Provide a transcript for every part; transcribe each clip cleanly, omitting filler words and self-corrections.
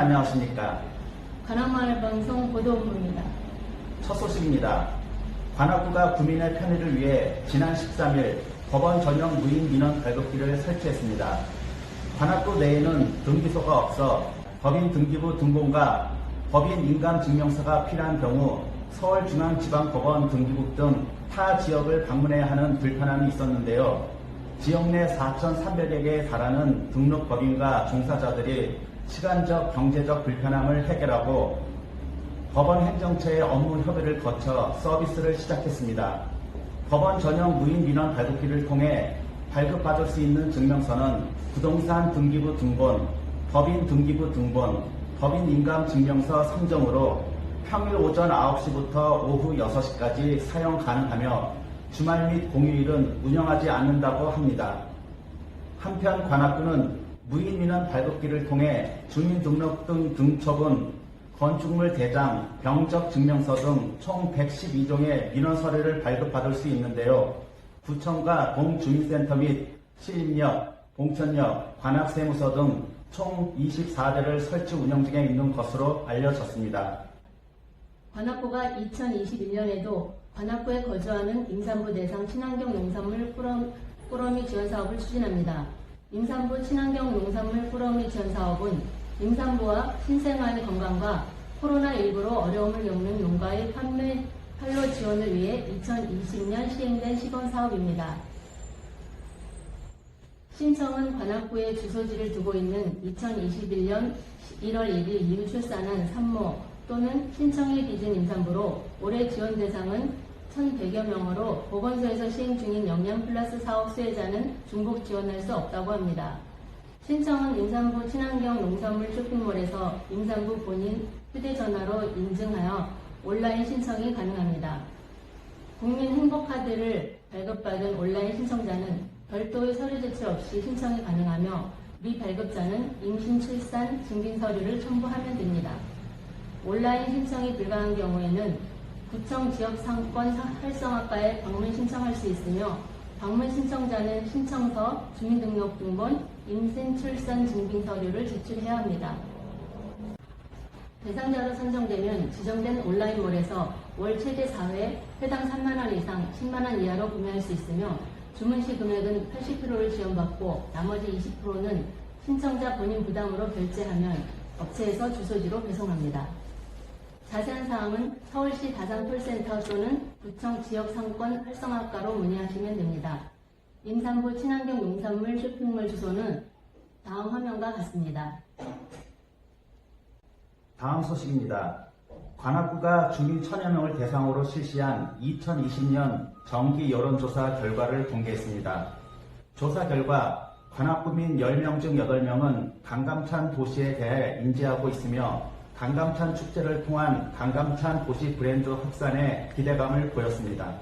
안녕하십니까. 관악마을방송 보도본부입니다. 첫 소식입니다. 관악구가 구민의 편의를 위해 지난 13일 법원 전용 무인 민원 발급기를 설치했습니다. 관악구 내에는 등기소가 없어 법인 등기부 등본과 법인 인감증명서가 필요한 경우 서울중앙지방법원 등기국 등 타 지역을 방문해야 하는 불편함이 있었는데요. 지역 내 4,300여개에 달하는 등록법인과 종사자들이 시간적, 경제적 불편함을 해결하고 법원 행정처의 업무 협의를 거쳐 서비스를 시작했습니다. 법원 전용 무인 민원 발급기를 통해 발급받을 수 있는 증명서는 부동산 등기부 등본, 법인 등기부 등본, 법인 인감 증명서 3종으로 평일 오전 9시부터 오후 6시까지 사용 가능하며 주말 및 공휴일은 운영하지 않는다고 합니다. 한편 관악구는 무인 민원 발급기를 통해 주민등록증 등초본, 건축물 대장, 병적 증명서 등 총 112종의 민원 서류를 발급받을 수 있는데요. 구청과 동주민센터 및 시립역, 봉천역, 관악세무서 등 총 24대를 설치 운영 중에 있는 것으로 알려졌습니다. 관악구가 2021년에도 관악구에 거주하는 임산부 대상 친환경 농산물 꾸러미 지원 사업을 추진합니다. 임산부 친환경 농산물 꾸러미 지원 사업은 임산부와 신생아의 건강과 코로나19로 어려움을 겪는 농가의 판로 지원을 위해 2020년 시행된 시범사업입니다. 신청은 관악구에 주소지를 두고 있는 2021년 1월 1일 이후 출산한 산모 또는 신청일 기준 임산부로 올해 지원 대상은 1,100여 명으로 보건소에서 시행 중인 영양 플러스 사업 수혜자는 중복 지원할 수 없다고 합니다. 신청은 임산부 친환경 농산물 쇼핑몰에서 임산부 본인 휴대전화로 인증하여 온라인 신청이 가능합니다. 국민행복카드를 발급받은 온라인 신청자는 별도의 서류 제출 없이 신청이 가능하며 미발급자는 임신, 출산, 증빙 서류를 첨부하면 됩니다. 온라인 신청이 불가한 경우에는 구청 지역상권 활성화과에 방문 신청할 수 있으며 방문 신청자는 신청서, 주민등록등본, 임신, 출산 증빙 서류를 제출해야 합니다. 대상자로 선정되면 지정된 온라인몰에서 월 최대 4회, 회당 3만원 이상 10만원 이하로 구매할 수 있으며 주문 시 금액은 80%를 지원받고 나머지 20%는 신청자 본인 부담으로 결제하면 업체에서 주소지로 배송합니다. 자세한 사항은 서울시 다산콜센터 또는 구청 지역상권 활성화과로 문의하시면 됩니다. 임산부 친환경 농산물 쇼핑몰 주소는 다음 화면과 같습니다. 다음 소식입니다. 관악구가 주민 1,000여 명을 대상으로 실시한 2020년 정기 여론조사 결과를 공개했습니다. 조사 결과 관악구민 10명 중 8명은 강감찬 도시에 대해 인지하고 있으며 강감찬 축제를 통한 강감찬 도시 브랜드 확산에 기대감을 보였습니다.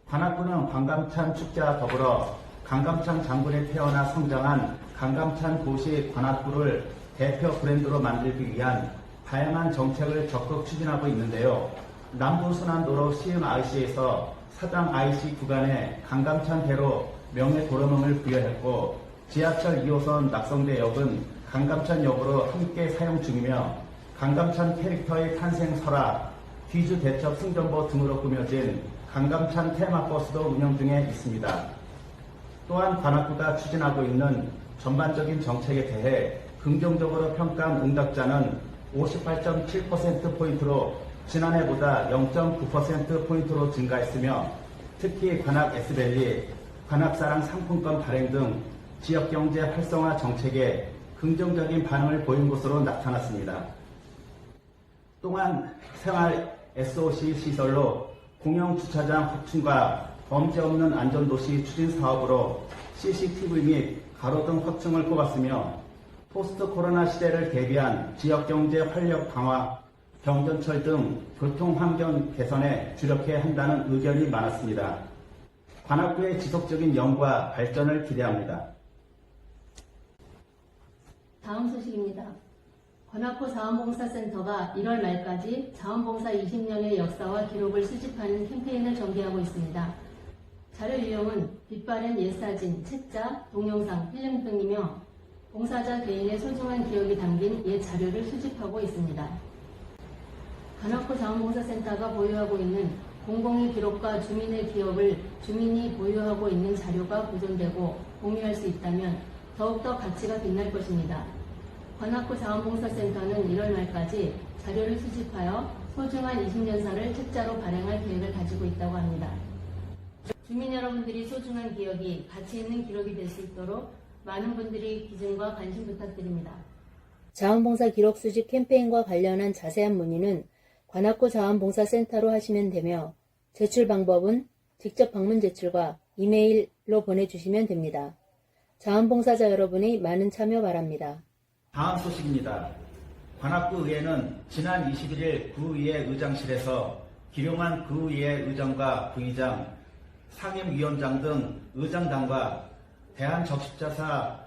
관악구는 강감찬 축제와 더불어 강감찬 장군에 태어나 성장한 강감찬 도시 관악구를 대표 브랜드로 만들기 위한 다양한 정책을 적극 추진하고 있는데요. 남부순환도로 시흥 IC에서 사당 IC 구간에 강감찬대로 명예도로명을 부여했고 지하철 2호선 낙성대역은 강감찬역으로 함께 사용 중이며 강감찬 캐릭터의 탄생 설화, 귀주 대첩 승전보 등으로 꾸며진 강감찬 테마버스도 운영 중에 있습니다. 또한 관악구가 추진하고 있는 전반적인 정책에 대해 긍정적으로 평가한 응답자는 58.7%포인트로 지난해보다 0.9%포인트로 증가했으며 특히 관악 S밸리, 관악사랑 상품권 발행 등 지역경제 활성화 정책에 긍정적인 반응을 보인 것으로 나타났습니다. 또한 생활 SOC 시설로 공영주차장 확충과 범죄 없는 안전도시 추진 사업으로 CCTV 및 가로등 확충을 꼽았으며 포스트 코로나 시대를 대비한 지역경제 활력 강화, 경전철 등 교통환경 개선에 주력해야 한다는 의견이 많았습니다. 관악구의 지속적인 연구와 발전을 기대합니다. 다음 소식입니다. 관악구 자원봉사센터가 1월 말까지 자원봉사 20년의 역사와 기록을 수집하는 캠페인을 전개하고 있습니다. 자료 유형은 빛바랜 옛사진, 책자, 동영상, 필름 등이며 봉사자 개인의 소중한 기억이 담긴 옛 자료를 수집하고 있습니다. 관악구 자원봉사센터가 보유하고 있는 공공의 기록과 주민의 기억을 주민이 보유하고 있는 자료가 보존되고 공유할 수 있다면 더욱더 가치가 빛날 것입니다. 관악구 자원봉사센터는 1월 말까지 자료를 수집하여 소중한 20년사를 책자로 발행할 계획을 가지고 있다고 합니다. 주민 여러분들이 소중한 기억이 가치 있는 기록이 될 수 있도록 많은 분들이 기증과 관심 부탁드립니다. 자원봉사 기록 수집 캠페인과 관련한 자세한 문의는 관악구 자원봉사센터로 하시면 되며 제출 방법은 직접 방문 제출과 이메일로 보내주시면 됩니다. 자원봉사자 여러분의 많은 참여 바랍니다. 다음 소식입니다. 관악구 의회는 지난 21일 구의회 의장실에서 기룡한 구의회 의장과 부의장, 상임위원장 등 의장단과 대한적십자사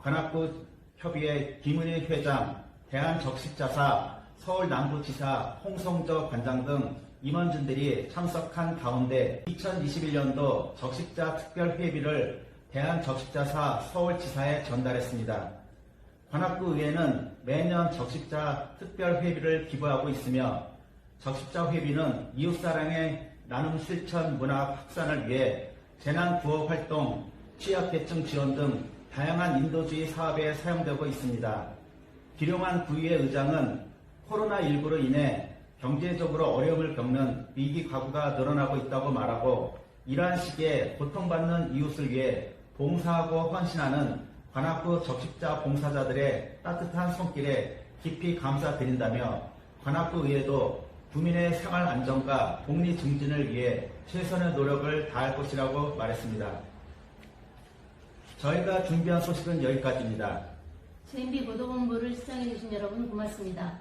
관악구협의회 김은희 회장, 대한적십자사 서울남부지사 홍성저 관장 등 임원진들이 참석한 가운데 2021년도 적십자 특별회비를 대한적십자사 서울지사에 전달했습니다. 관악구 의회는 매년 적십자 특별회비를 기부하고 있으며 적십자 회비는 이웃사랑의 나눔 실천 문화 확산을 위해 재난 구호 활동, 취약계층 지원 등 다양한 인도주의 사업에 사용되고 있습니다. 기룡한 구의회 의장은 코로나19로 인해 경제적으로 어려움을 겪는 위기 가구가 늘어나고 있다고 말하고 이러한 시기에 고통받는 이웃을 위해 봉사하고 헌신하는 관악구 적십자 봉사자들의 따뜻한 손길에 깊이 감사드린다며 관악구 의회도 구민의 생활 안정과 복리 증진을 위해 최선의 노력을 다할 것이라고 말했습니다. 저희가 준비한 소식은 여기까지입니다. JMB 보도본부를 시청해주신 여러분 고맙습니다.